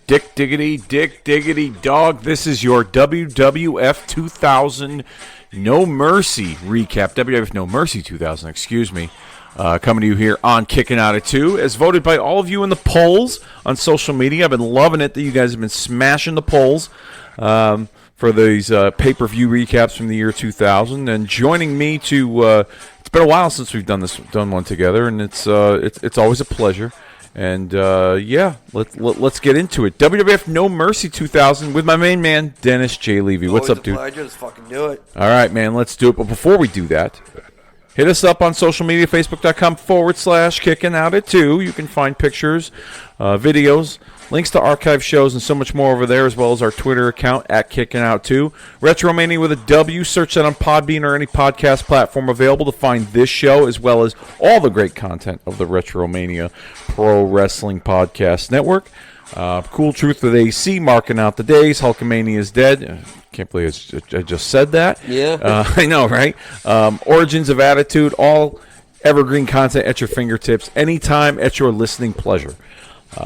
Dick diggity dog. This is your WWF 2000 No Mercy recap. WWF No Mercy 2000, excuse me. Coming to you here on Kicking Out at 2, as voted by all of you in the polls on social media. I've been loving it that you guys have been smashing the polls for these pay-per-view recaps from the year 2000. And joining me to, it's been a while since we've done one together, and it's always a pleasure. And let's get into it. WWF No Mercy 2000 with my main man, Dennis J. Levy. What's up, dude? Pleasure. Let's fucking do it. All right, man, let's do it. But before we do that, hit us up on social media, facebook.com/kicking out at 2. You can find pictures, videos, links to archive shows, and so much more over there, as well as our Twitter account at Kicking Out 2. Retromania with a W. Search that on Podbean or any podcast platform available to find this show, as well as all the great content of the Retromania Pro Wrestling Podcast Network. Cool Truth with AC, marking out the days. Hulkamania is dead. Can't believe I just said that. Yeah. I know, right? Origins of Attitude, all evergreen content at your fingertips, anytime at your listening pleasure.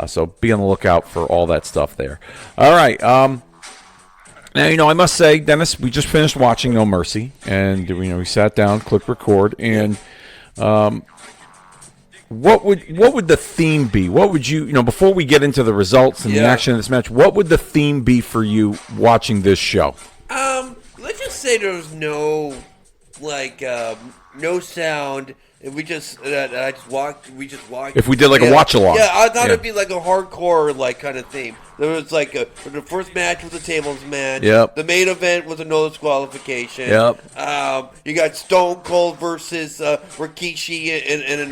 So be on the lookout for all that stuff there. All right. Now, I must say, Dennis, we just finished watching No Mercy, and we sat down, clicked record, and what would the theme be? What would you before we get into the results and the action of this match? What would the theme be for you watching this show? Let's just say there was no sound. And we just walked. If we did like a watch along, I thought it'd be like a hardcore kind of theme. There was the first match was a tables match. Yep. The main event was a no disqualification. Yep. You got Stone Cold versus Rikishi in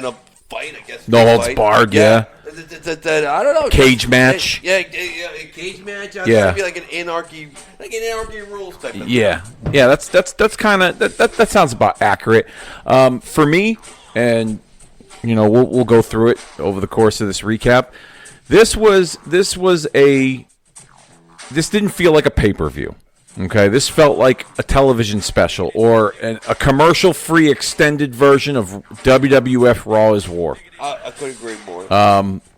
a fight, I guess. No holds barred. Yeah. I don't know. Cage match. Yeah, cage match. I thought it'd be like an anarchy rules type of thing. Yeah, that's kind of that sounds about accurate. For me, and we'll go through it over the course of this recap. This didn't feel like a pay-per-view. Okay, this felt like a television special or a commercial-free extended version of WWF Raw is War. I couldn't agree more.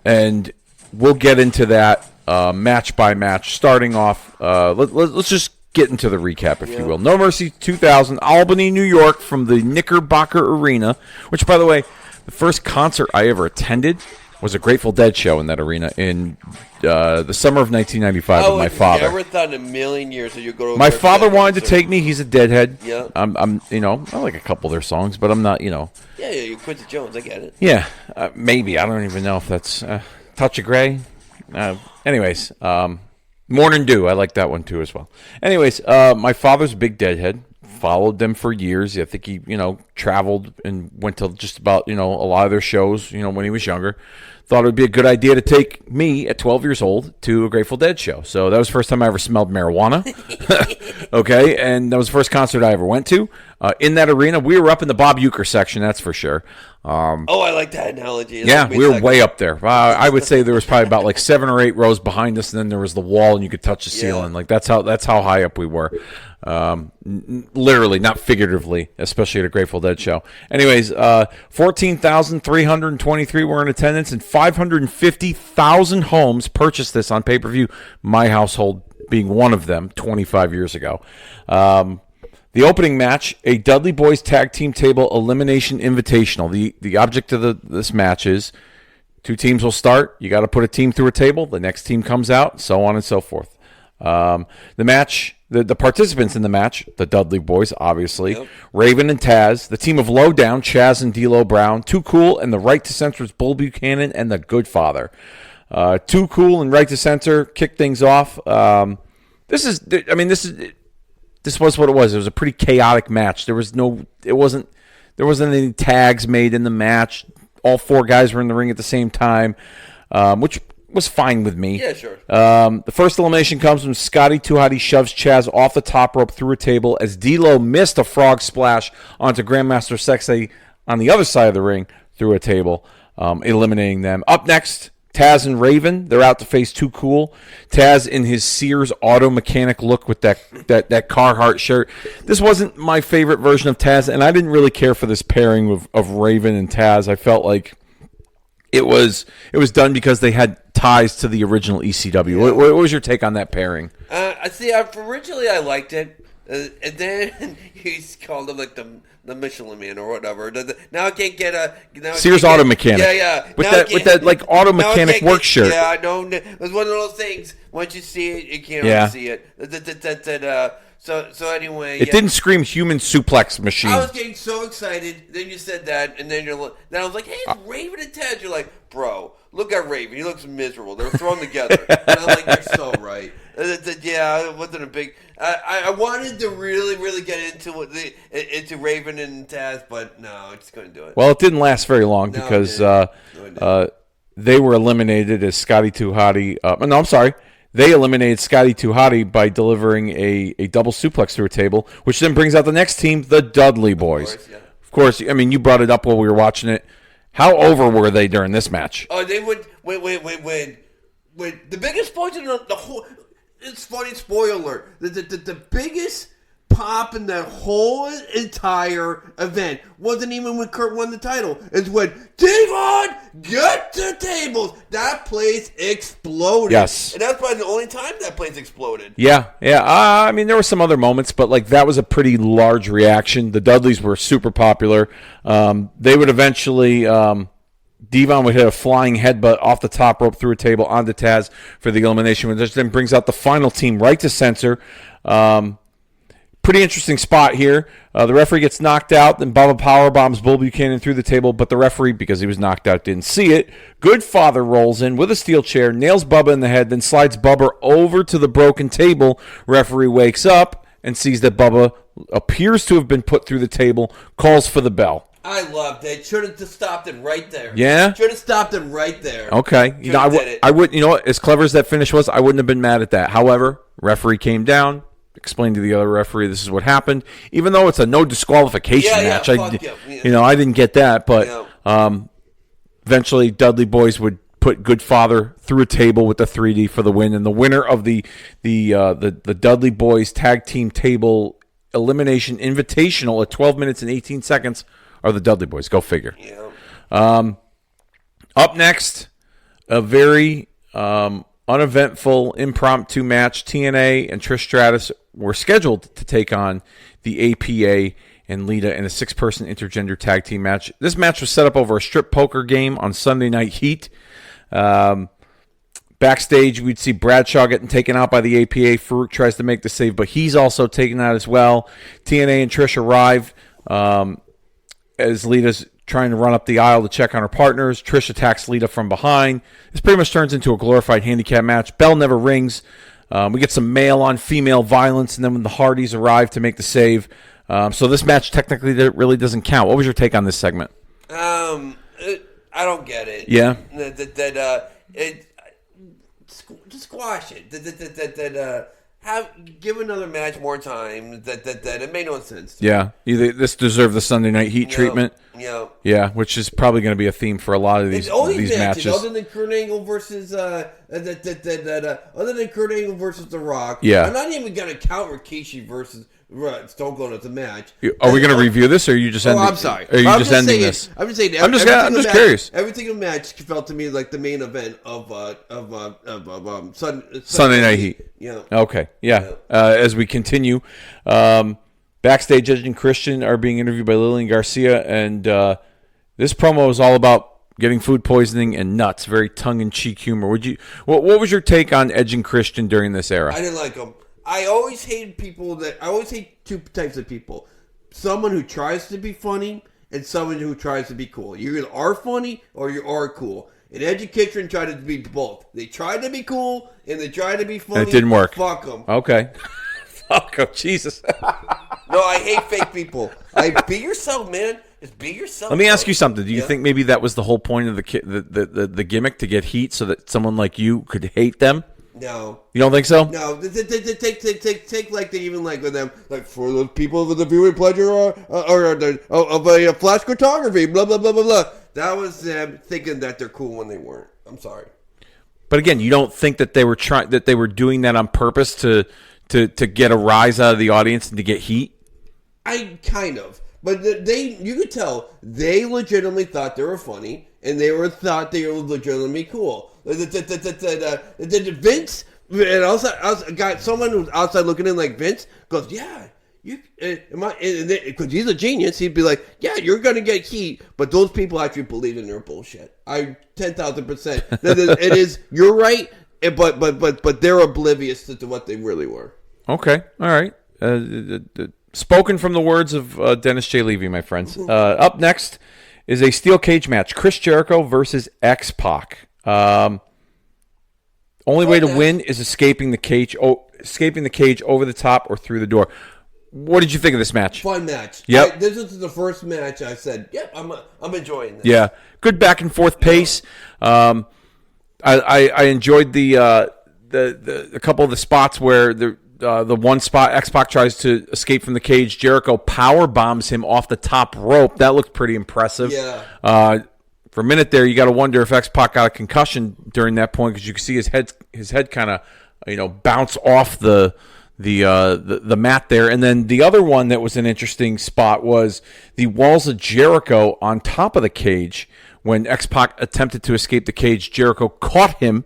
And we'll get into that match by match. Starting off, let's just get into the recap, if you will. No Mercy 2000, Albany, New York, from the Knickerbocker Arena, which, by the way, the first concert I ever attended was a Grateful Dead show in that arena in the summer of 1995 with my father. I never thought in a million years that you'd go to my father wanted to take me. He's a Deadhead. Yeah. I'm I like a couple of their songs, but I'm not, Yeah, you're Quincy Jones. I get it. Yeah, maybe. I don't even know if that's Touch of Grey. Anyways, Morning Dew. I like that one too as well. Anyways, my father's a big Deadhead. Followed them for years. I think he, traveled and went to just about, a lot of their shows, when he was younger. Thought it would be a good idea to take me at 12 years old to a Grateful Dead show. So that was the first time I ever smelled marijuana. Okay, and that was the first concert I ever went to. In that arena, we were up in the Bob Uecker section, that's for sure. I like that analogy. Yeah, we were way up there. I would say there was probably about like 7 or 8 rows behind us, and then there was the wall, and you could touch the ceiling. Like that's how high up we were. Literally, not figuratively, especially at a Grateful Dead show. Anyways, 14,323 were in attendance, and 550,000 homes purchased this on pay-per-view. My household being one of them 25 years ago. The opening match, a Dudley Boys Tag Team Table Elimination Invitational. The object of this match is 2 teams will start. You got to put a team through a table. The next team comes out, so on and so forth. The match, the participants in the match, the Dudley Boys, obviously, Raven and Taz, the team of Lowdown, Chaz and D'Lo Brown, Too Cool and the Right to Censor's Bull Buchanan and the Good Father. Too Cool and Right to Censor kick things off. This was what it was. It was a pretty chaotic match. There wasn't any tags made in the match. All 4 guys were in the ring at the same time, which was fine with me. Yeah, sure. The first elimination comes when Scotty Too Hotty shoves Chaz off the top rope through a table as D'Lo missed a frog splash onto Grandmaster Sexay on the other side of the ring through a table, eliminating them. Up next, Taz and Raven, they're out to face Too Cool. Taz in his Sears auto mechanic look with that Carhartt shirt. This wasn't my favorite version of Taz, and I didn't really care for this pairing of Raven and Taz. I felt like it was done because they had ties to the original ECW. What was your take on that pairing? I see. Originally, I liked it, and then he's called him like the Michelin Man or whatever. Now I can't get a Sears Auto Mechanic. Yeah. With that like auto mechanic work shirt. Yeah, I know. It was one of those things. Once you see it, you can't unsee it. So anyway, it didn't scream human suplex machine. I was getting so excited. Then you said that, and then then I was like, "Hey, it's Raven and Ted." You're like, "Bro, look at Raven. He looks miserable. They're thrown together." And I'm like, "You're so right." Yeah, it wasn't a big. I wanted to really get into Raven and Taz, but no, I just couldn't do it. Well, it didn't last very long because they were eliminated as Scotty 2 Hotty. No, I'm sorry. They eliminated Scotty 2 Hotty by delivering a double suplex through a table, which then brings out the next team, the Dudley Boys. Of course, I mean, you brought it up while we were watching it. How over were they during this match? Oh, they would when the biggest point in the whole. It's funny, spoiler. The biggest pop in that whole entire event wasn't even when Kurt won the title. It's when Devon get the tables. That place exploded. Yes, and that's probably the only time that place exploded. Yeah. I mean, there were some other moments, but like that was a pretty large reaction. The Dudleys were super popular. They would eventually. Devon would hit a flying headbutt off the top rope through a table onto Taz for the elimination, which then brings out the final team right to censor. Pretty interesting spot here. The referee gets knocked out, then Bubba powerbombs Bull Buchanan through the table, but the referee, because he was knocked out, didn't see it. Goodfather rolls in with a steel chair, nails Bubba in the head, then slides Bubba over to the broken table. Referee wakes up and sees that Bubba appears to have been put through the table, calls for the bell. I loved it. Should have just stopped it right there. Yeah? Should have stopped it right there. Okay. I would. You know what? As clever as that finish was, I wouldn't have been mad at that. However, referee came down, explained to the other referee this is what happened. Even though it's a no disqualification match, I didn't get that. But eventually, Dudley Boys would put Goodfather through a table with the 3D for the win, and the winner of the Dudley Boys Tag Team Table Elimination Invitational at 12 minutes and 18 seconds. Are the Dudley Boys. Go figure. Yeah. Up next, a very uneventful impromptu match. TNA and Trish Stratus were scheduled to take on the APA and Lita in a 6-person intergender tag team match. This match was set up over a strip poker game on Sunday Night Heat. Backstage, we'd see Bradshaw getting taken out by the APA. Farouk tries to make the save, but he's also taken out as well. TNA and Trish arrive. As Lita's trying to run up the aisle to check on her partners. Trish attacks Lita from behind. This pretty much turns into a glorified handicap match. Bell never rings. We get some male-on-female violence, and then when the Hardys arrive to make the save. So this match technically really doesn't count. What was your take on this segment? I don't get it. Yeah? Just squash it. Give another match more time. That it made no sense. Yeah, this deserved the Sunday Night Heat treatment. Yeah, which is probably going to be a theme for a lot of these matches. Other than Kurt Angle versus The Rock. Yeah, I'm not even going to count Rikishi versus Stone Cold as a match. Are we going to review this, or are you just ending? I'm sorry. Are you just ending this? I'm just saying. I'm just curious. Every single match felt to me like the main event of Sunday Night Heat. Yeah. Okay. Yeah. As we continue, backstage, Edge and Christian are being interviewed by Lillian Garcia, and this promo is all about getting food poisoning and nuts. Very tongue-in-cheek humor. What was your take on Edge and Christian during this era? I didn't like them. I always hate two types of people. Someone who tries to be funny and someone who tries to be cool. You either are funny or you are cool. And Edge and Christian tried to be both. They tried to be cool and they tried to be funny. And it didn't work. Fuck them. Okay. Fuck them. Jesus. No, I hate fake people. Be yourself, man. Just be yourself. Let me ask you something. Do you think maybe that was the whole point of the gimmick, to get heat so that someone like you could hate them? No. You don't think so? No. Take like they even like with them, like for the people with the viewing pleasure of a flash photography, blah blah blah blah blah. That was them thinking that they're cool when they weren't. I'm sorry. But again, you don't think that they were doing that on purpose to get a rise out of the audience and to get heat? I kind of. But you could tell they legitimately thought they were funny and thought they were legitimately cool. The Vince, and also got someone who's outside looking in like Vince goes, yeah. Because he's a genius, he'd be like, "Yeah, you're gonna get heat," but those people actually believe in their bullshit. 10,000%. It is. You're right, but they're oblivious to what they really were. Okay, all right. Spoken from the words of Dennis J. Levy, my friends. Up next is a steel cage match: Chris Jericho versus X-Pac. Only way to win is escaping the cage over the top or through the door. What did you think of this match? Fun match. Yep. This is the first match I said, yep, I'm enjoying this. Yeah. Good back and forth pace. I enjoyed the couple of the spots where the one spot X-Pac tries to escape from the cage. Jericho power bombs him off the top rope. That looked pretty impressive. Yeah. For a minute there, you got to wonder if X-Pac got a concussion during that point because you could see his head kind of bounce off the mat there. And then the other one that was an interesting spot was the walls of Jericho on top of the cage. When X-Pac attempted to escape the cage, Jericho caught him,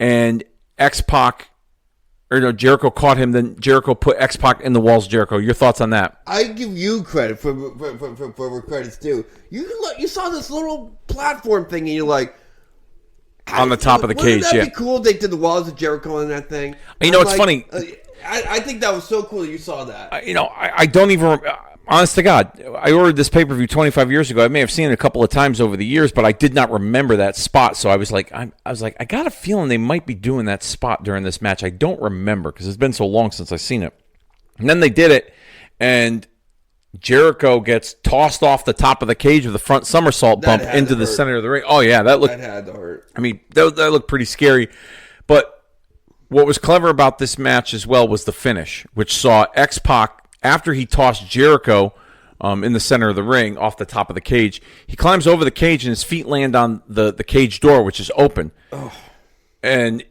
and Jericho caught him, then Jericho put X-Pac in the walls of Jericho. Your thoughts on that? I give you credit for where credit's due. You saw this little platform thing, and you're like, on the top of the cage, wouldn't that be cool if they did the walls of Jericho on that thing? It's funny. I think that was so cool that you saw that. I don't even. Honest to God, I ordered this pay-per-view 25 years ago. I may have seen it a couple of times over the years, but I did not remember that spot. So I was like, I got a feeling they might be doing that spot during this match. I don't remember because it's been so long since I've seen it. And then they did it, and Jericho gets tossed off the top of the cage with a front somersault bump into the center of the ring. Oh yeah, that had to hurt. I mean, that looked pretty scary. But what was clever about this match as well was the finish, which saw X-Pac, after he tossed Jericho in the center of the ring off the top of the cage, he climbs over the cage and his feet land on the cage door, which is open. Oh. And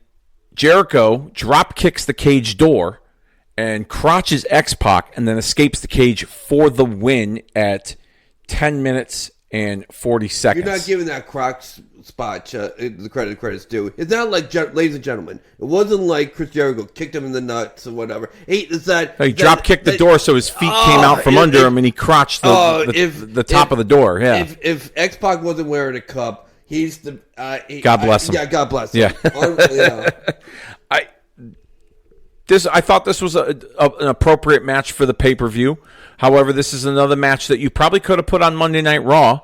Jericho drop kicks the cage door and crotches X-Pac and then escapes the cage for the win at 10 minutes and 40 seconds. You're not giving that Croc spot the credit's due. It's not like, ladies and gentlemen, it wasn't like Chris Jericho kicked him in the nuts or whatever. He drop kicked the door so his feet came out from under him and he crotched the top of the door. Yeah. If X-Pac wasn't wearing a cup, he's the God bless him. Yeah, God bless him. Yeah. I thought this was an appropriate match for the pay-per-view. However, this is another match that you probably could have put on Monday Night Raw,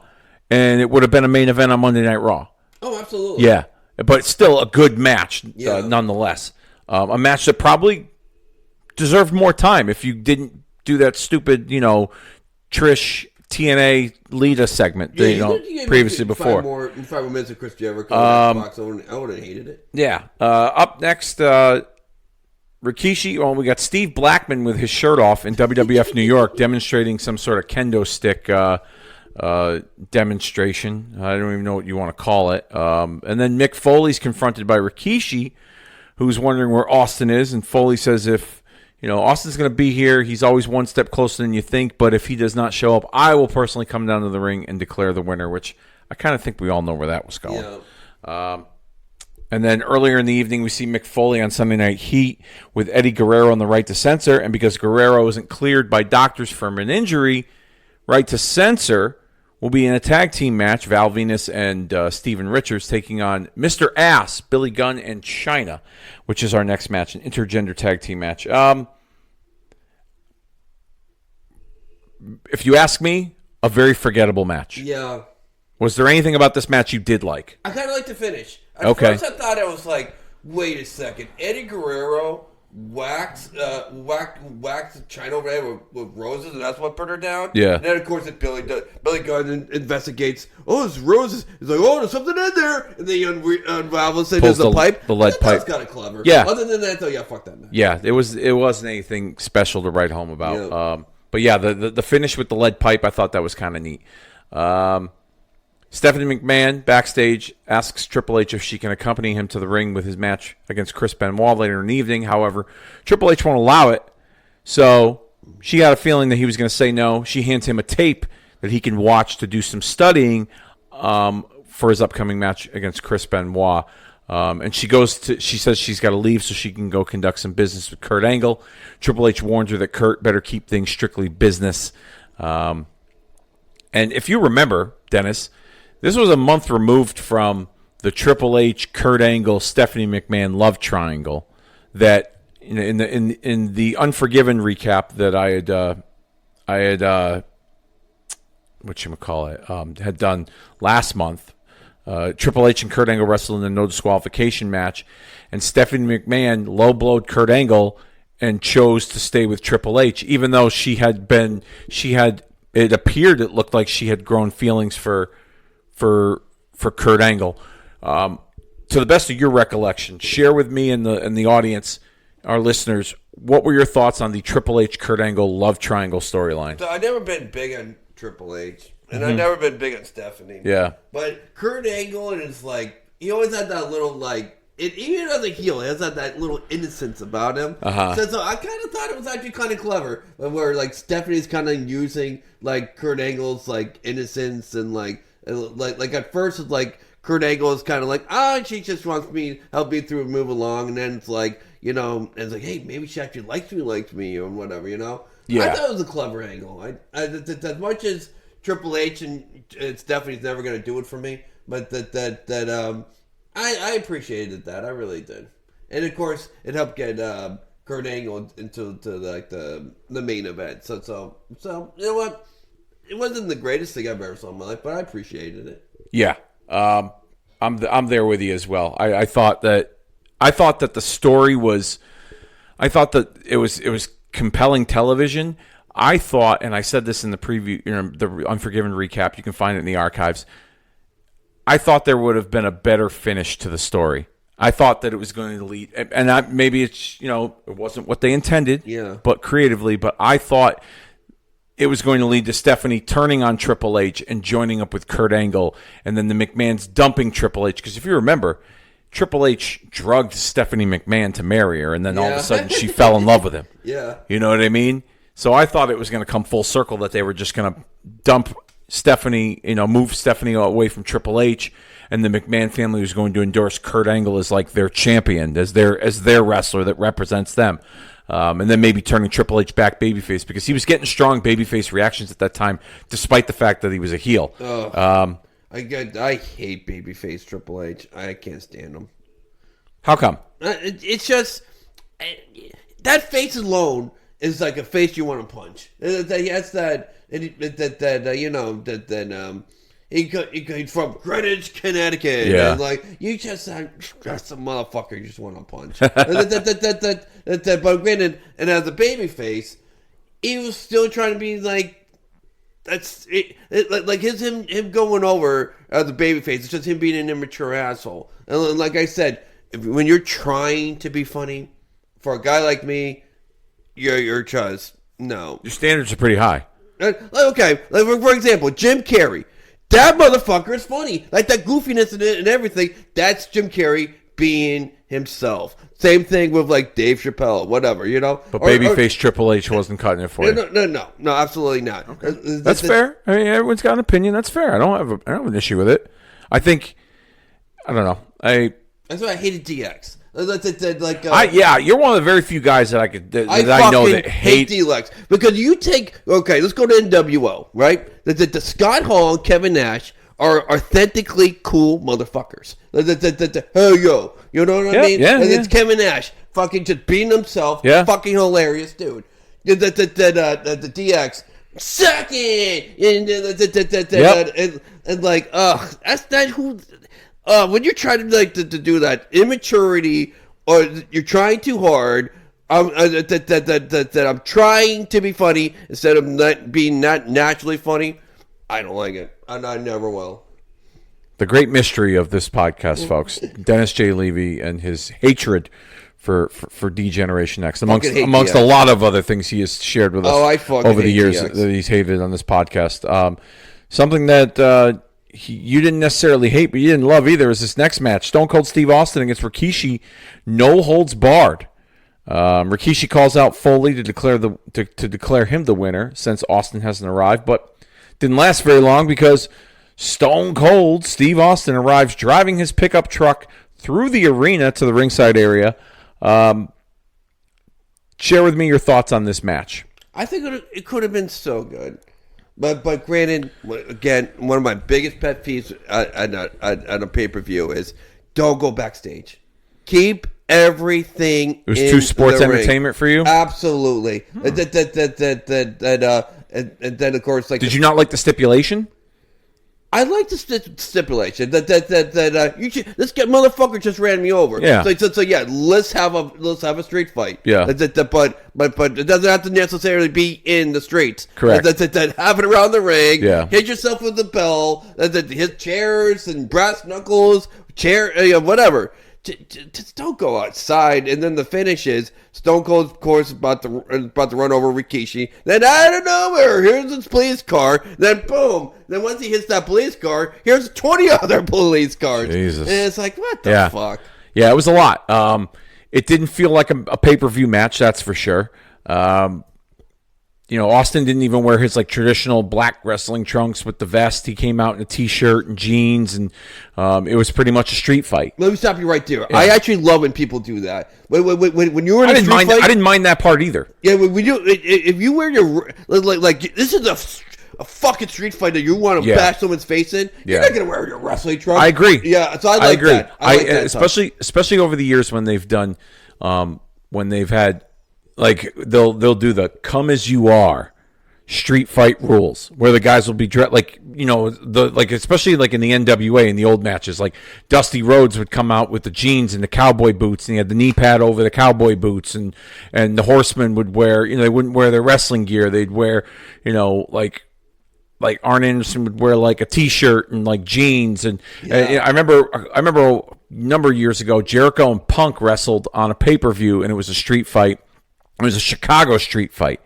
and it would have been a main event on Monday Night Raw. Oh, absolutely. Yeah, but still a good match nonetheless. A match that probably deserved more time if you didn't do that stupid, Trish TNA Lita segment previously before. 5 more minutes of Chris Jericho. I would have hated it. Yeah. Up next, Rikishi. Well, we got Steve Blackman with his shirt off in WWF New York, demonstrating some sort of kendo stick demonstration. I don't even know what you want to call it. And then Mick Foley's confronted by Rikishi, who's wondering where Austin is, and Foley says if Austin's going to be here, he's always one step closer than you think, but if he does not show up, I will personally come down to the ring and declare the winner, which I kind of think we all know where that was going. Yeah. And then earlier in the evening, we see Mick Foley on Sunday Night Heat with Eddie Guerrero on the right to censor. And because Guerrero isn't cleared by doctors from an injury, right to censor will be in a tag team match. Val Venus and Steven Richards taking on Mr. Ass, Billy Gunn, and Chyna, which is our next match, an intergender tag team match. If you ask me, a very forgettable match. Yeah. Was there anything about this match you did like? I kind of like the finish. At first I thought I was like, wait a second. Eddie Guerrero whacked Chyna over there with roses, and that's what put her down? Yeah. And then, of course, Billy Gunn investigates. Oh, it's roses. He's like, oh, there's something in there. And then he unravels it. There's a pipe. The lead pipe. That's kind of clever. Yeah. Other than that, though, yeah, fuck that, man. Yeah, it wasn't anything special to write home about. Yeah. But yeah, the finish with the lead pipe, I thought that was kind of neat. Stephanie McMahon, backstage, asks Triple H if she can accompany him to the ring with his match against Chris Benoit later in the evening. However, Triple H won't allow it, so she got a feeling that he was going to say no. She hands him a tape that he can watch to do some studying for his upcoming match against Chris Benoit. And she says she's got to leave so she can go conduct some business with Kurt Angle. Triple H warns her that Kurt better keep things strictly business. And if you remember, Dennis, this was a month removed from the Triple H, Kurt Angle, Stephanie McMahon love triangle that in the Unforgiven recap that I had had done last month. Triple H and Kurt Angle wrestled in a no disqualification match, and Stephanie McMahon low-blowed Kurt Angle and chose to stay with Triple H, even though it looked like she had grown feelings for Kurt Angle. To the best of your recollection, share with me and the audience, our listeners, what were your thoughts on the Triple H Kurt Angle love triangle storyline? So I've never been big on Triple H, and I've never been big on Stephanie. Yeah. But Kurt Angle is like, he always had that little, like, even as a heel, he has that little innocence about him. So I kind of thought it was actually kind of clever, where, like, Stephanie's kind of using, like, Kurt Angle's, like, innocence, and, like at first it's like, Kurt Angle is kind of like, she just wants me, help me through and move along, and then it's like, it's like, hey, maybe she actually likes me, or whatever, Yeah. I thought it was a clever angle. As much as Triple H and Stephanie's never going to do it for me, but I appreciated that. I really did. And of course, it helped get Kurt Angle into like the main event. So you know what? It wasn't the greatest thing I've ever saw in my life, but I appreciated it. Yeah. I'm there with you as well. I thought that the story was, I thought that it was compelling television. I thought, and I said this in the preview, the Unforgiven recap, you can find it in the archives. I thought there would have been a better finish to the story. I thought that it was going to lead, and maybe it's, it wasn't what they intended, but creatively, but I thought it was going to lead to Stephanie turning on Triple H and joining up with Kurt Angle, and then the McMahons dumping Triple H. Because if you remember, Triple H drugged Stephanie McMahon to marry her, and then all of a sudden she fell in love with him. Yeah. You know what I mean? So I thought it was going to come full circle, that they were just going to dump Stephanie, move Stephanie away from Triple H, and the McMahon family was going to endorse Kurt Angle as like their champion, as their wrestler that represents them. And then maybe turning Triple H back babyface, because he was getting strong babyface reactions at that time, despite the fact that he was a heel. I hate babyface Triple H. I can't stand him. How come? It's just that face alone is like a face you want to punch. That's he's from Greenwich, Connecticut. Yeah. And like, you just that's a motherfucker you just want to punch. But granted, and as a babyface, he was still trying to be like, that's it, like him going over as a babyface. It's just him being an immature asshole. And like I said, when you're trying to be funny, for a guy like me, you're just no. Your standards are pretty high. Okay, like for example, Jim Carrey. That motherfucker is funny. Like that goofiness in it and everything. That's Jim Carrey being himself. Same thing with like Dave Chappelle, whatever, But babyface Triple H wasn't cutting it for you. No, absolutely not. Okay. That's fair. I mean, everyone's got an opinion. That's fair. I don't have an issue with it. I don't know. That's why I hated DX. You're one of the very few guys that I know that hate DX, because you take, let's go to NWO, right? The Scott Hall and Kevin Nash are authentically cool motherfuckers. Hey yo, you know what I mean? Yeah, and it's Kevin Nash fucking just being himself, fucking hilarious dude. The DX second, and like, that's not who. When you're trying to do that immaturity, or you're trying too hard, that I'm trying to be funny instead of not being naturally funny, I don't like it. I never will. The great mystery of this podcast, folks, Dennis J. Levy and his hatred for D-Generation X, amongst a lot of other things he has shared with us over the years that he's hated on this podcast. Something that you didn't necessarily hate, but you didn't love either, is this next match. Stone Cold Steve Austin against Rikishi, no holds barred. Rikishi calls out Foley to declare him the winner, since Austin hasn't arrived, but didn't last very long, because Stone Cold Steve Austin arrives driving his pickup truck through the arena to the ringside area. Share with me your thoughts on this match. I think it could have been so good. But granted, again, one of my biggest pet peeves at a pay-per-view is don't go backstage. Keep everything It was too sports entertainment for you? Absolutely. And then, of course, like... Did you not like the stipulation? I like the stipulation that this motherfucker just ran me over. Yeah. So yeah, let's have a street fight. Yeah. But it doesn't have to necessarily be in the streets. Correct. Have it around the ring. Yeah. Hit yourself with the bell. Hit chairs and brass knuckles. Whatever. Just don't go outside. And then the finish is Stone Cold, of course, about to run over Rikishi. Then out of nowhere, here's his police car. Then boom. Then once he hits that police car, here's 20 other police cars. Jesus. And it's like, what the fuck? Yeah, it was a lot. It didn't feel like a pay-per-view match, that's for sure. Austin didn't even wear his traditional black wrestling trunks with the vest. He came out in a t-shirt and jeans, and it was pretty much a street fight. Let me stop you right there. Yeah. I actually love when people do that. When you were in a street fight, I didn't mind that part either. Yeah, when you if you wear your like this is a fucking street fight that you want to bash someone's face in. You're not gonna wear your wrestling trunks. I agree. Yeah, so I agree. That. I like that especially over the years when they've done when they've had. They'll do the come as you are street fight rules where the guys will be dressed especially in the NWA in the old matches, like Dusty Rhodes would come out with the jeans and the cowboy boots and he had the knee pad over the cowboy boots, and the Horsemen would wear, they wouldn't wear their wrestling gear. They'd wear, like Arn Anderson would wear a t-shirt and jeans. And I remember a number of years ago, Jericho and Punk wrestled on a pay-per-view, and it was a street fight. It was a Chicago street fight,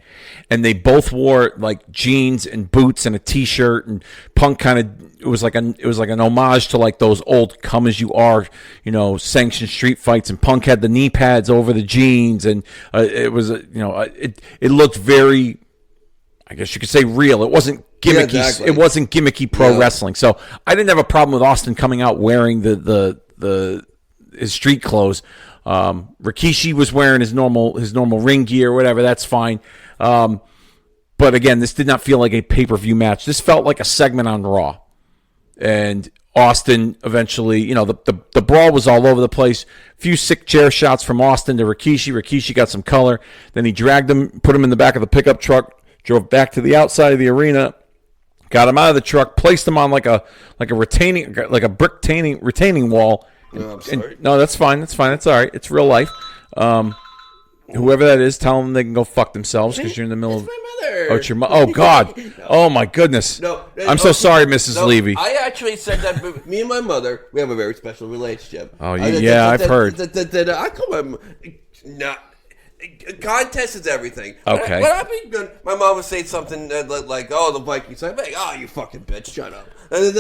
and they both wore jeans and boots and a t-shirt. And Punk it was like an homage to those old come as you are, sanctioned street fights. And Punk had the knee pads over the jeans, and it was it looked very, I guess you could say, real. It wasn't gimmicky. Yeah, exactly. It wasn't gimmicky pro wrestling. So I didn't have a problem with Austin coming out wearing his street clothes. Rikishi was wearing his normal ring gear, whatever. That's fine. But again, this did not feel like a pay-per-view match. This felt like a segment on Raw. And Austin eventually, the brawl was all over the place. A few sick chair shots from Austin to Rikishi. Rikishi got some color. Then he dragged him, put him in the back of the pickup truck, drove back to the outside of the arena, got him out of the truck, placed him on like a brick retaining wall. No, I'm sorry. No, that's fine. That's fine. That's all right. It's real life. Whoever that is, tell them they can go fuck themselves because you're in the middle of. My mother. Oh, it's your mother. Oh God. No. Oh my goodness. No. I'm so sorry, Mrs. Levy. I actually said that. Me and my mother, we have a very special relationship. Oh, I've heard. I call him. Contest is everything. Okay. When I mean, my mom would say something "Oh, the Vikings," I'm like, "Oh, you fucking bitch, shut up." And we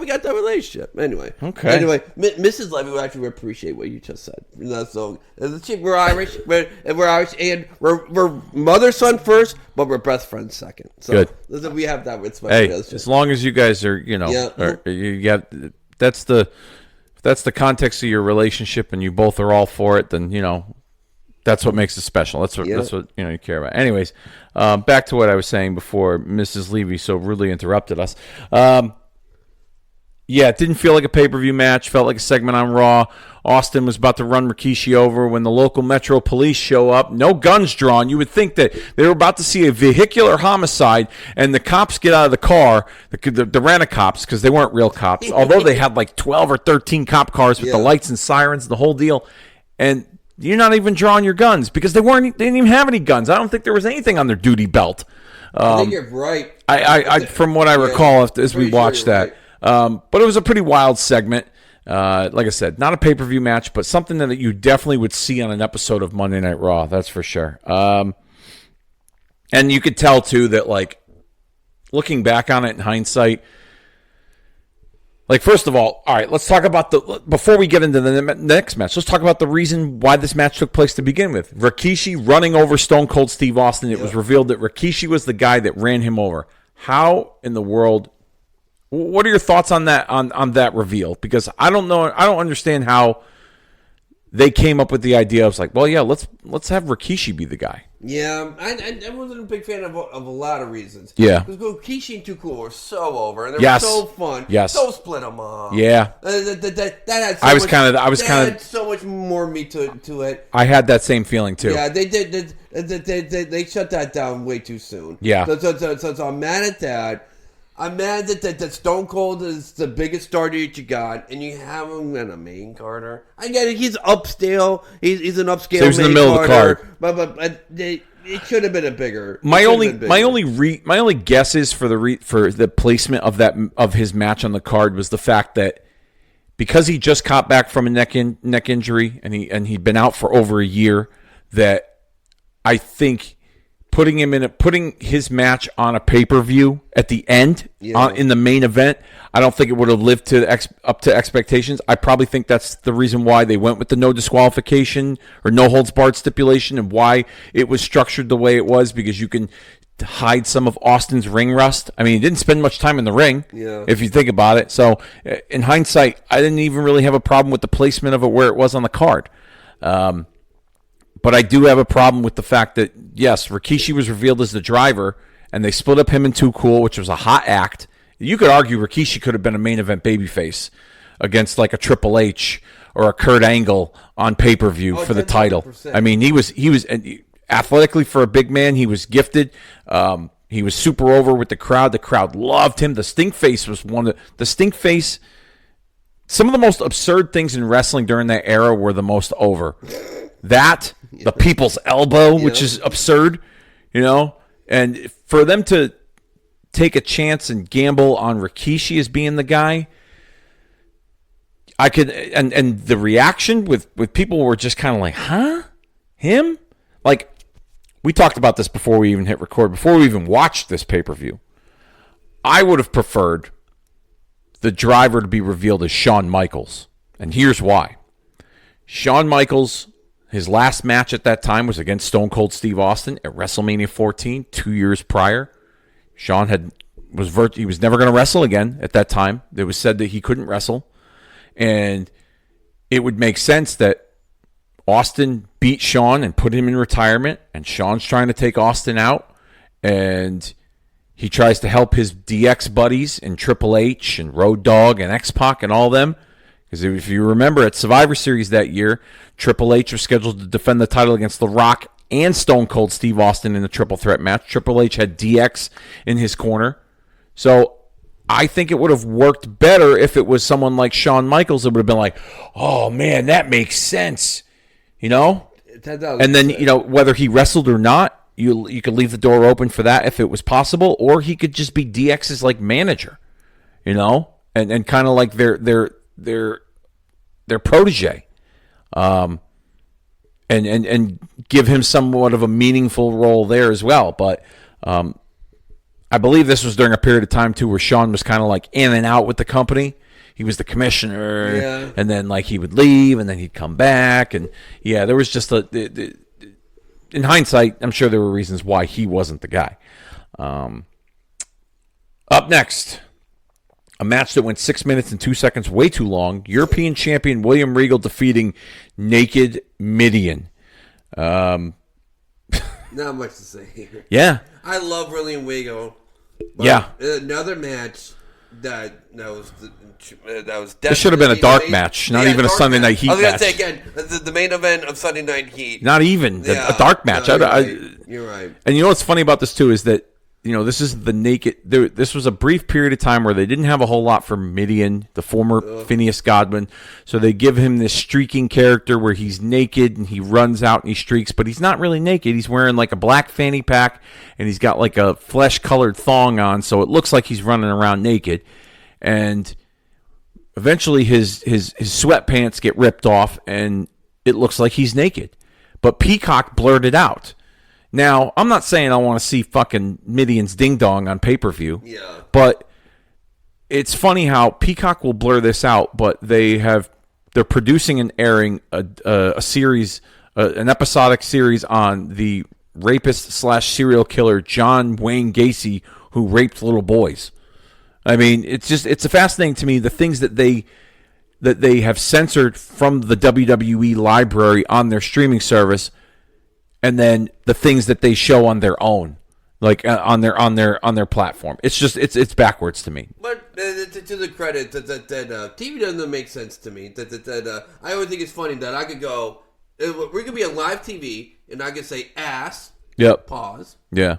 got that relationship anyway. Okay. Anyway, Mrs. Levy would actually appreciate what you just said. So we're Irish, we're Irish, and we're mother son first, but we're best friends second. So good. We have that with special relationship. As long as you guys are, that's the context of your relationship, and you both are all for it. Then that's what makes it special. That's what you care about. Anyways, back to what I was saying before Mrs. Levy so rudely interrupted us. It didn't feel like a pay-per-view match. Felt like a segment on Raw. Austin was about to run Rikishi over when the local Metro Police show up. No guns drawn. You would think that they were about to see a vehicular homicide, and the cops get out of the car, the rent-a-cops, because they weren't real cops, although they had 12 or 13 cop cars with the lights and sirens, the whole deal. And you're not even drawing your guns because they didn't even have any guns. I don't think there was anything on their duty belt. I think you're right. I from what I recall, as we watched that, right. But it was a pretty wild segment. Like I said, not a pay-per-view match, but something that you definitely would see on an episode of Monday Night Raw. That's for sure. And you could tell too that, looking back on it in hindsight. First of all right, let's talk about before we get into the next match, let's talk about the reason why this match took place to begin with. Rikishi running over Stone Cold Steve Austin. It was revealed that Rikishi was the guy that ran him over. How in the world What are your thoughts on that on that reveal? Because I don't know. I don't understand how they came up with the idea. I was like, well, yeah, let's have Rikishi be the guy. Yeah, I wasn't a big fan of a lot of reasons. Yeah. Because Rikishi and Too Cool were so over, and they Yes. were so fun. Yes. So split them up. Yeah. That had so I was much, kind of. had so much more meat to it. I had that same feeling too. Yeah, they did. They shut that down way too soon. Yeah. So I'm mad at that. I'm mad that Stone Cold is the biggest star that you got, and you have him in a main carder. I get it; he's upscale. He's an upscale. So he's in the middle of the card, but it should have been a bigger. My only guesses for the placement of his match on the card was the fact that because he just got back from a neck injury and he'd been out for over a year, that I think putting his match on a pay-per-view at the end in the main event, I don't think it would have lived up to expectations. I probably think that's the reason why they went with the no disqualification or no holds barred stipulation, and why it was structured the way it was, because you can hide some of Austin's ring rust. I mean, he didn't spend much time in the ring, if you think about it. So in hindsight, I didn't even really have a problem with the placement of it where it was on the card. But I do have a problem with the fact that, yes, Rikishi was revealed as the driver, and they split up him and Too Cool, which was a hot act. You could argue Rikishi could have been a main event babyface against like a Triple H or a Kurt Angle on pay-per-view for the title. 100%. I mean, he was athletically, for a big man, he was gifted. He was super over with the crowd. The crowd loved him. The stink face was the stink face. Some of the most absurd things in wrestling during that era were the most over. That, the people's elbow, which is absurd, and for them to take a chance and gamble on Rikishi as being the guy, I could, and the reaction with people were just kind of like, huh? Him? Like, we talked about this before we even hit record, before we even watched this pay-per-view. I would have preferred the driver to be revealed as Shawn Michaels, and here's why. Shawn Michaels, his last match at that time was against Stone Cold Steve Austin at WrestleMania 14, 2 years prior. Shawn he was never going to wrestle again at that time. It was said that he couldn't wrestle. And it would make sense that Austin beat Shawn and put him in retirement, and Shawn's trying to take Austin out, and he tries to help his DX buddies in Triple H and Road Dogg and X-Pac and all them. Because if you remember, at Survivor Series that year, Triple H was scheduled to defend the title against The Rock and Stone Cold Steve Austin in a triple threat match. Triple H had DX in his corner. So I think it would have worked better if it was someone like Shawn Michaels. It would have been like, oh, man, that makes sense. And then, whether he wrestled or not, you could leave the door open for that if it was possible, or he could just be DX's like manager, and kind of like their protege, and give him somewhat of a meaningful role there as well. But I believe this was during a period of time too where Shawn was kind of like in and out with the company. He was the commissioner, and then like he would leave, and then he'd come back, and there was just in hindsight, I'm sure there were reasons why he wasn't the guy. Up next, a match that went 6 minutes and 2 seconds, way too long. European champion William Regal defeating Naked Mideon. Not much to say here. Yeah. I love William Regal. Another match that was this should have been a dark match, not even a Sunday Night Heat match. I was going to say, again, the main event of Sunday Night Heat. Not even a dark match. You're right. And you know what's funny about this, too, is that, this is the Naked... This was a brief period of time where they didn't have a whole lot for Mideon, the former Phineas Godwin. So they give him this streaking character where he's naked and he runs out and he streaks, but he's not really naked. He's wearing like a black fanny pack and he's got like a flesh-colored thong on, so it looks like he's running around naked. And eventually his sweatpants get ripped off and it looks like he's naked. But Peacock blurred it out. Now, I'm not saying I want to see fucking Mideon's ding-dong on pay-per-view. Yeah. But it's funny how Peacock will blur this out, but they're producing and airing a series, an episodic series on the rapist / serial killer John Wayne Gacy, who raped little boys. I mean, it's fascinating to me the things that they have censored from the WWE library on their streaming service, and then the things that they show on their own, like on their platform. It's backwards to me. But to the credit that TV doesn't make sense to me. I always think it's funny that I could go, we could be on live TV and I could say ass. Yep. Pause. Yeah.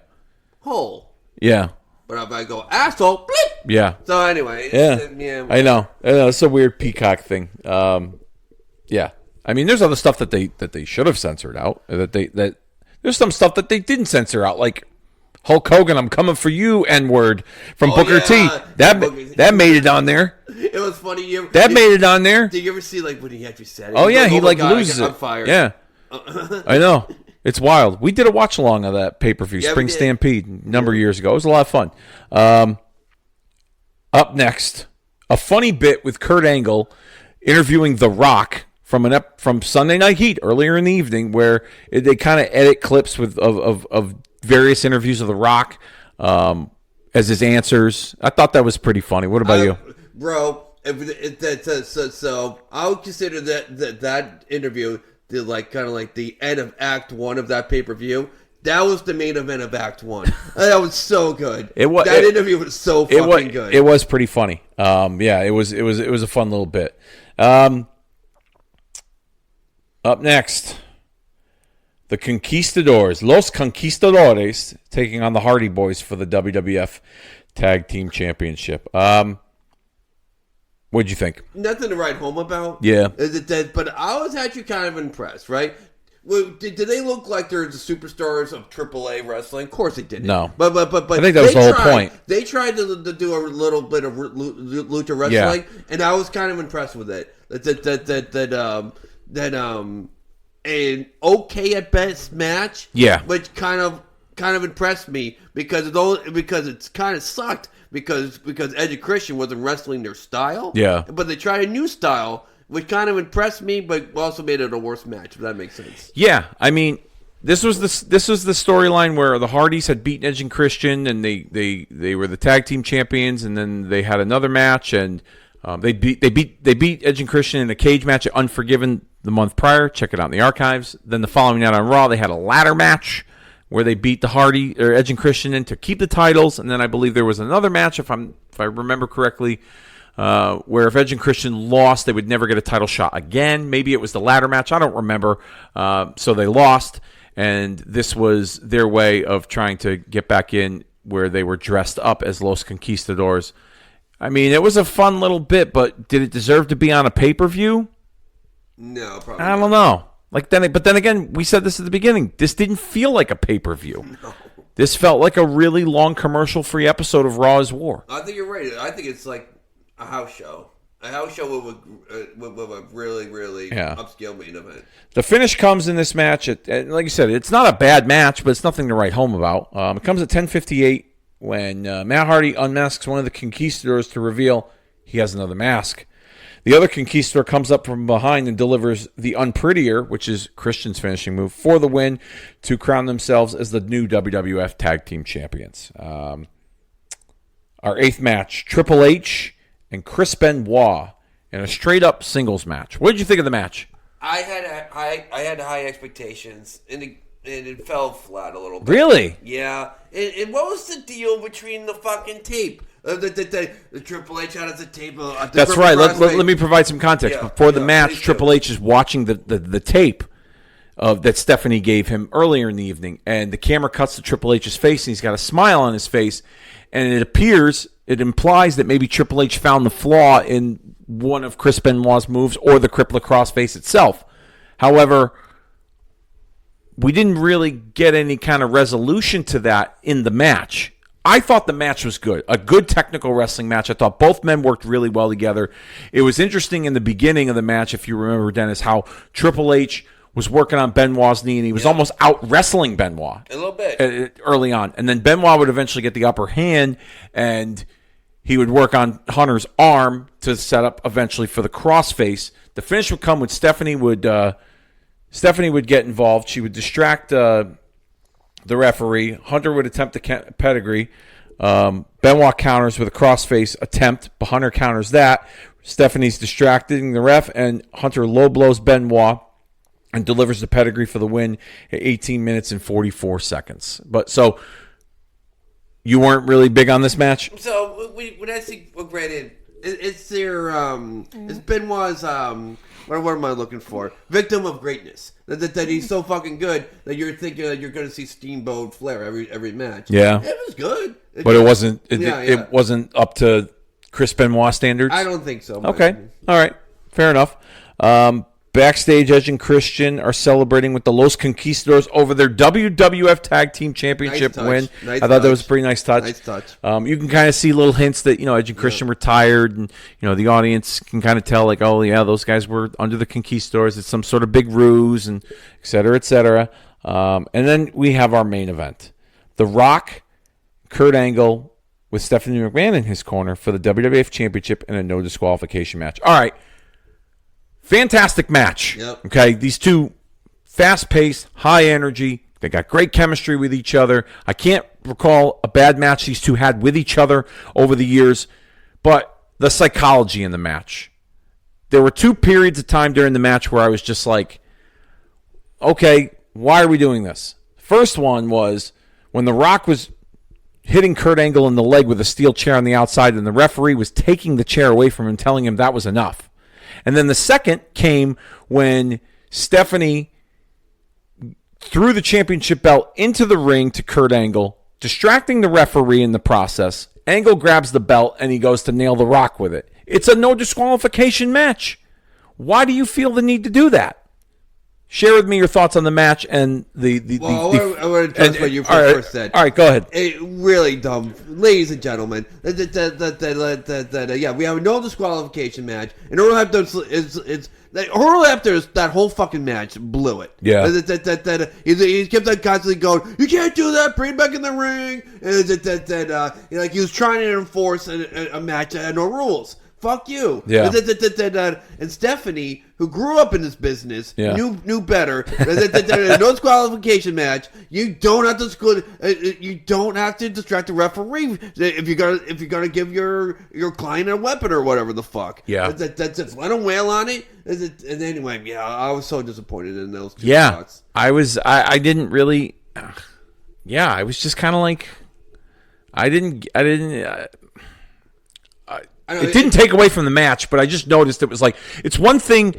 Hole. Yeah. But if I go asshole, bleep. Yeah. So anyway, yeah. I know. It's a weird Peacock thing. Yeah. I mean, there's other stuff that they should have censored out. There's some stuff that they didn't censor out, like Hulk Hogan, "I'm coming for you," N-word from Booker T. That made it on there. It was funny. Made it on there. Did you ever see when he actually said it? Oh yeah, he God, loses it. I'm fired. Yeah. I know. It's wild. We did a watch along of that pay-per-view, Spring Stampede, a number of years ago. It was a lot of fun. Up next, a funny bit with Kurt Angle interviewing The Rock from Sunday Night Heat earlier in the evening, where they kind of edit clips of various interviews of The Rock as his answers. I thought that was pretty funny. What about you, bro? So I would consider that interview kind of like the end of Act 1 of that pay-per-view. That was the main event of Act 1. That was so good. That interview was so fucking good. It was pretty funny. Yeah, it was a fun little bit. Up next, the Conquistadors, Los Conquistadores, taking on the Hardy Boys for the WWF Tag Team Championship. What'd you think? Nothing to write home about. Yeah. But I was actually kind of impressed, right? Did they look like they're the superstars of AAA wrestling? Of course they didn't. No. But I think that was the whole point. They tried to do a little bit of lucha wrestling, and I was kind of impressed with it. An okay at best match. Yeah. Which kind of impressed me because it's kind of sucked because Edge and Christian wasn't wrestling their style. Yeah. But they tried a new style, which kind of impressed me, but also made it a worse match. If that makes sense. Yeah, I mean, this was the storyline where the Hardys had beaten Edge and Christian, and they were the tag team champions, and then they had another match, and they beat Edge and Christian in a cage match at Unforgiven the month prior. Check it out in the archives. Then the following night on Raw, they had a ladder match where they beat Edge and Christian in to keep the titles, and then I believe there was another match, if I remember correctly, where if Edge and Christian lost, they would never get a title shot again. Maybe it was the ladder match. I don't remember. So they lost, and this was their way of trying to get back in where they were dressed up as Los Conquistadors. I mean, it was a fun little bit, but did it deserve to be on a pay-per-view? No, probably I don't know. But then again, we said this at the beginning. This didn't feel like a pay-per-view. No. This felt like a really long commercial-free episode of Raw is War. I think you're right. I think it's like a house show. A house show with a really, really upscale main event. The finish comes in this match. Like you said, it's not a bad match, but it's nothing to write home about. It comes at 10:58 when Matt Hardy unmasks one of the Conquistadors to reveal he has another mask. The other Conquistador comes up from behind and delivers the Unprettier, which is Christian's finishing move, for the win to crown themselves as the new WWF Tag Team Champions. Our eighth match, Triple H and Chris Benoit in a straight-up singles match. What did you think of the match? I had high expectations, and it fell flat a little bit. Really? Yeah. And what was the deal between the fucking tape? The Triple H had the tape. That's right. Let me provide some context. Before the match, Triple H is watching the tape that Stephanie gave him earlier in the evening, and the camera cuts to Triple H's face, and he's got a smile on his face, and it implies that maybe Triple H found the flaw in one of Chris Benoit's moves or the crippler crossface itself. However, we didn't really get any kind of resolution to that in the match. I thought the match was good. A good technical wrestling match. I thought both men worked really well together. It was interesting in the beginning of the match, if you remember, Dennis, how Triple H was working on Benoit's knee, and he was almost out-wrestling Benoit. A little bit. Early on. And then Benoit would eventually get the upper hand, and he would work on Hunter's arm to set up eventually for the crossface. The finish would come when Stephanie would get involved. She would distract the referee. Hunter would attempt the pedigree. Benoit counters with a crossface attempt, but Hunter counters that. Stephanie's distracting the ref, and Hunter low blows Benoit and delivers the pedigree for the win at 18 minutes and 44 seconds. But so you weren't really big on this match? So when I see, well, granted, it's their it's Benoit's what am I looking for? Victim of greatness. That he's so fucking good that you're thinking that you're going to see Steamboat Flair every match. Yeah, it was good, but it wasn't. It wasn't up to Chris Benoit standards. I don't think so. Okay, all right, fair enough. Backstage, Edge and Christian are celebrating with the Los Conquistadors over their WWF Tag Team Championship win. I thought that was a pretty nice touch. Nice touch. You can kind of see little hints that Edge and Christian were tired, and the audience can kind of tell, like, oh yeah, those guys were under the Conquistadors. It's some sort of big ruse, and et cetera, et cetera. And then we have our main event: The Rock, Kurt Angle, with Stephanie McMahon in his corner for the WWF Championship in a no disqualification match. All right. Fantastic match. Yep. Okay, these two fast-paced, high energy. They got great chemistry with each other. I can't recall a bad match these two had with each other over the years, but the psychology in the match. There were two periods of time during the match where I was just like, okay, why are we doing this? First one was when The Rock was hitting Kurt Angle in the leg with a steel chair on the outside, and the referee was taking the chair away from him, telling him that was enough. And then the second came when Stephanie threw the championship belt into the ring to Kurt Angle, distracting the referee in the process. Angle grabs the belt, and he goes to nail The Rock with it. It's a no disqualification match. Why do you feel the need to do that? Share with me your thoughts on the match and I want to address what you first said. All right, go ahead. Really dumb, ladies and gentlemen. Yeah, we have a no disqualification match, and Earl Hebner that whole fucking match blew it. Yeah, he kept on constantly going, "You can't do that. Bring it back in the ring." And he was trying to enforce a match that had no rules. Fuck you. Yeah. And Stephanie, who grew up in this business, yeah, knew better. No disqualification match. You don't have to distract the referee if you're gonna give your client a weapon or whatever the fuck. Yeah. That's it. Let him wail on it. And anyway, yeah, I was so disappointed in those two spots. I was. I didn't really. Yeah, I was just kind of like, I didn't. It didn't take away from the match, but I just noticed it was like, it's one thing,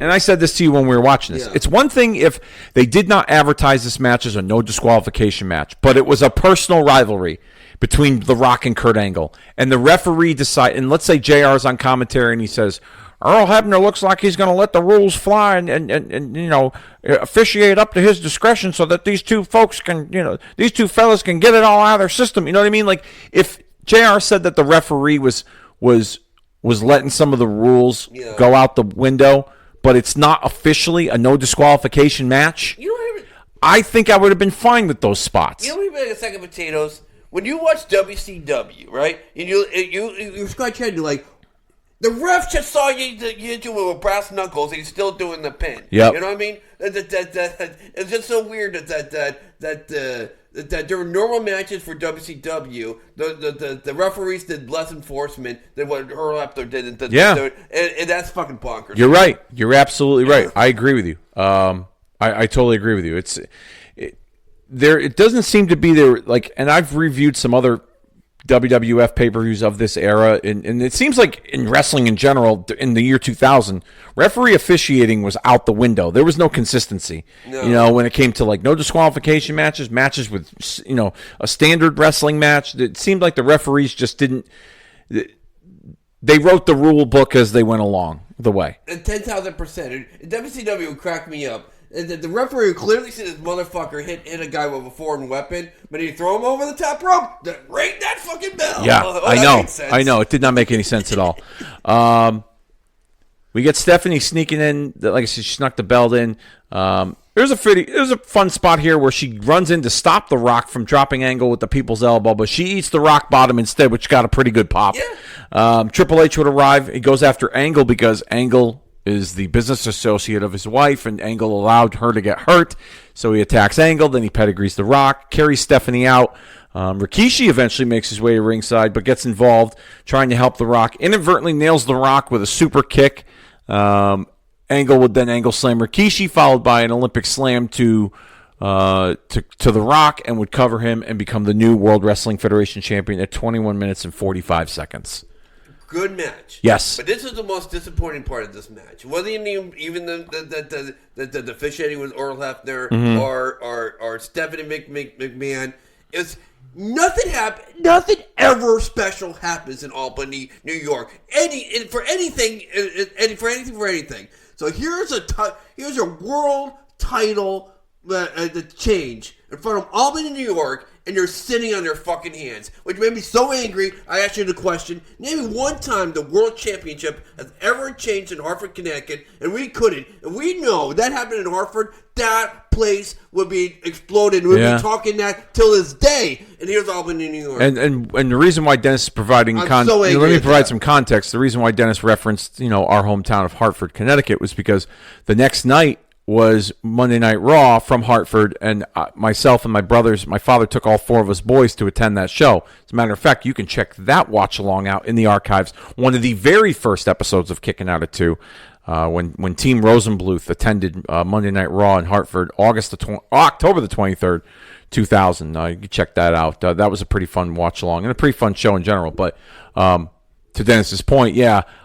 and I said this to you when we were watching this. Yeah. It's one thing if they did not advertise this match as a no disqualification match, but it was a personal rivalry between The Rock and Kurt Angle, and the referee decided, and let's say JR's on commentary and he says, Earl Hebner looks like he's going to let the rules fly and officiate up to his discretion so that these two folks can, these two fellas can get it all out of their system. You know what I mean? Like, if JR said that the referee was letting some of the rules go out the window, but it's not officially a no disqualification match, I think I would have been fine with those spots. You know what, a sack of potatoes? When you watch WCW, right, and you scratch your head, you're like, the ref just saw you do it with brass knuckles, and he's still doing the pin. Yep. You know what I mean? It's just so weird that during normal matches for WCW, the referees did less enforcement than what Earl Hebner did. And that's fucking bonkers. You're right. You're absolutely right. I agree with you. I totally agree with you. It doesn't seem to be there, like, and I've reviewed some other WWF pay-per-views of this era, and it seems like in wrestling in general, in the year 2000, referee officiating was out the window. There was no consistency, when it came to like no disqualification matches with, a standard wrestling match. It seemed like the referees just didn't. They wrote the rule book as they went along the way. 10,000%. WCW would crack me up. The referee clearly see this motherfucker hit a guy with a foreign weapon, but he throw him over the top rope. Ring that fucking bell. Yeah, I know. It did not make any sense at all. We get Stephanie sneaking in. Like I said, she snuck the belt in. There's a fun spot here where she runs in to stop The Rock from dropping Angle with the people's elbow, but she eats the rock bottom instead, which got a pretty good pop. Yeah. Triple H would arrive. He goes after Angle because Angle is the business associate of his wife, and Angle allowed her to get hurt, so he attacks Angle, then he pedigrees The Rock, carries Stephanie out. Rikishi eventually makes his way to ringside, but gets involved trying to help The Rock. Inadvertently nails The Rock with a super kick. Angle would then angle slam Rikishi, followed by an Olympic slam to The Rock, and would cover him and become the new World Wrestling Federation champion at 21 minutes and 45 seconds. Good match. Yes. But this was the most disappointing part of this match. It wasn't even the officiating with Earl Hebner or Stephanie McMahon. It's nothing happened. Nothing ever special happens in Albany, New York. For anything. So here's a world title the change in front of Albany, New York, and you're sitting on their fucking hands, which made me so angry. I asked you the question: name me one time the World Championship has ever changed in Hartford, Connecticut, and we couldn't. And we know that happened in Hartford. That place would be exploded. We'd be talking that till this day. And here's Albany, New York. And the reason why Dennis is providing let me provide some context. The reason why Dennis referenced our hometown of Hartford, Connecticut, was because the next night was Monday Night Raw from Hartford, and myself and my father took all 4 of us boys to attend that show. As a matter of fact, you can check that watch-along out in the archives. One of the very first episodes of Kicking Out at 2, when Team Rosenbluth attended Monday Night Raw in Hartford, October the 23rd, 2000. You can check that out. That was a pretty fun watch-along, and a pretty fun show in general, but to Dennis's point,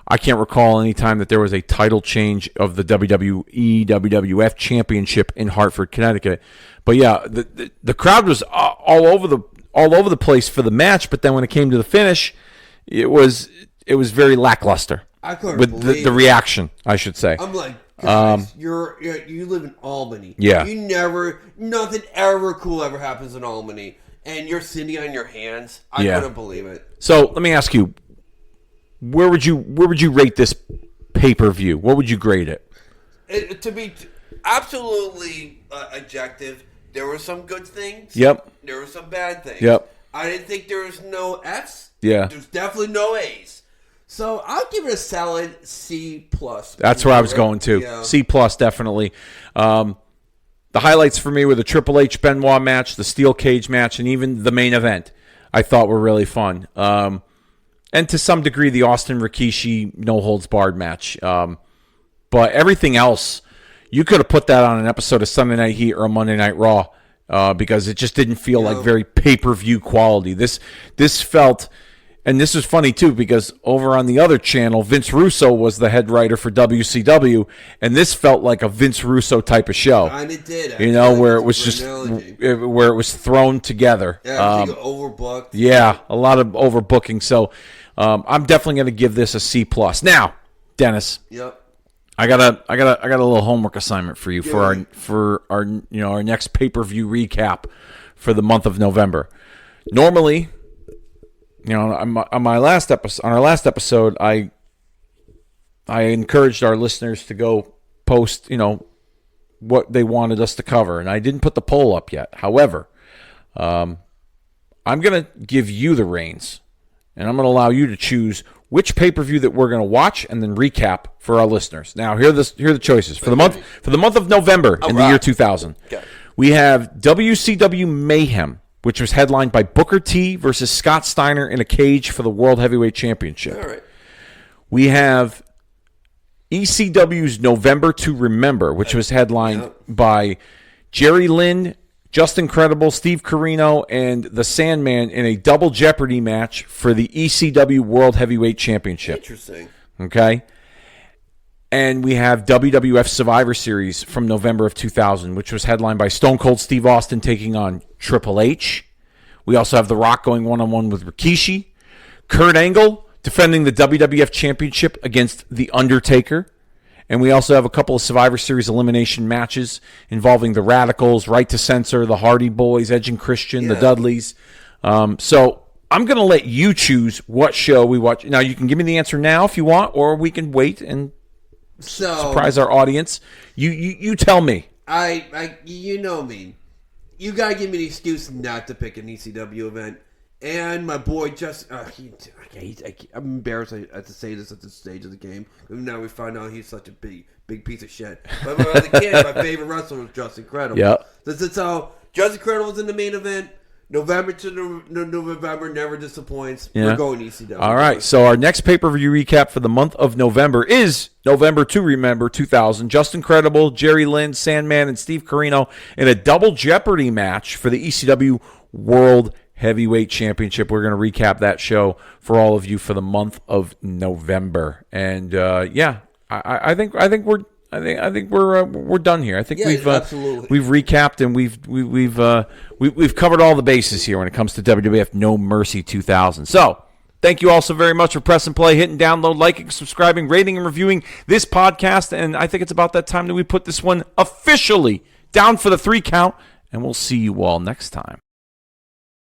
I can't recall any time that there was a title change of the WWE, WWF championship in Hartford, Connecticut. But the crowd was all over the place for the match. But then when it came to the finish, it was very lackluster. I couldn't with the reaction, I should say. I'm like, guys, you live in Albany. Yeah, nothing ever cool ever happens in Albany, and you're sitting on your hands. I couldn't believe it. So let me ask you. Where would you rate this pay-per-view? What would you grade it? To be absolutely objective, there were some good things. Yep. There were some bad things. Yep. I didn't think there was no Fs. Yeah. There's definitely no A's. So I'll give it a solid C+. That's where I was going to. Yeah. C+, definitely. The highlights for me were the Triple H Benoit match, the steel cage match, and even the main event I thought were really fun. And to some degree, the Austin Rikishi no-holds-barred match. But everything else, you could have put that on an episode of Sunday Night Heat or a Monday Night Raw because it just didn't feel like very pay-per-view quality. This felt, and this was funny too, because over on the other channel, Vince Russo was the head writer for WCW, and this felt like a Vince Russo type of show. And it did. Where it was just where it was thrown together. Yeah, I think overbooked. Yeah, a lot of overbooking. So. I'm definitely going to give this a C+. Now, Dennis. Yep. I got a little homework assignment for you for our next pay-per-view recap for the month of November. Normally, on our last episode, I encouraged our listeners to go post, what they wanted us to cover, and I didn't put the poll up yet. However, I'm going to give you the reins. And I'm going to allow you to choose which pay-per-view that we're going to watch and then recap for our listeners. Now, here are the choices for the month of November in the year 2000. Okay. We have WCW Mayhem, which was headlined by Booker T versus Scott Steiner in a cage for the World Heavyweight Championship. All right. We have ECW's November to Remember, which was headlined by Jerry Lynn, Justin Credible, Steve Corino, and the Sandman in a double Jeopardy match for the ECW World Heavyweight Championship. Interesting. Okay. And we have WWF Survivor Series from November of 2000, which was headlined by Stone Cold Steve Austin taking on Triple H. We also have The Rock going one-on-one with Rikishi. Kurt Angle defending the WWF Championship against The Undertaker. And we also have a couple of Survivor Series elimination matches involving the Radicals, Right to Censor, the Hardy Boys, Edge and Christian, the Dudleys. So I'm going to let you choose what show we watch. Now, you can give me the answer now if you want, or we can wait and surprise our audience. You tell me. You know me. You got to give me the excuse not to pick an ECW event. And my boy just, I'm embarrassed I have to say this at this stage of the game. Now we find out he's such a big piece of shit. But as a kid, my favorite wrestler was Justin Credible. Yeah. So Justin Credible was in the main event. November to November never disappoints. Yeah. We're going ECW. All right, so our next pay-per-view recap for the month of November is November to Remember 2000. Justin Credible, Jerry Lynn, Sandman, and Steve Corino in a double Jeopardy match for the ECW World Heavyweight Championship. We're going to recap that show for all of you for the month of November. And I think we're done here. I think absolutely. we've recapped and we've covered all the bases here when it comes to WWF No Mercy 2000. So thank you all so very much for pressing play, hitting download, liking, subscribing, rating, and reviewing this podcast. And I think it's about that time that we put this one officially down for the 3 count. And we'll see you all next time.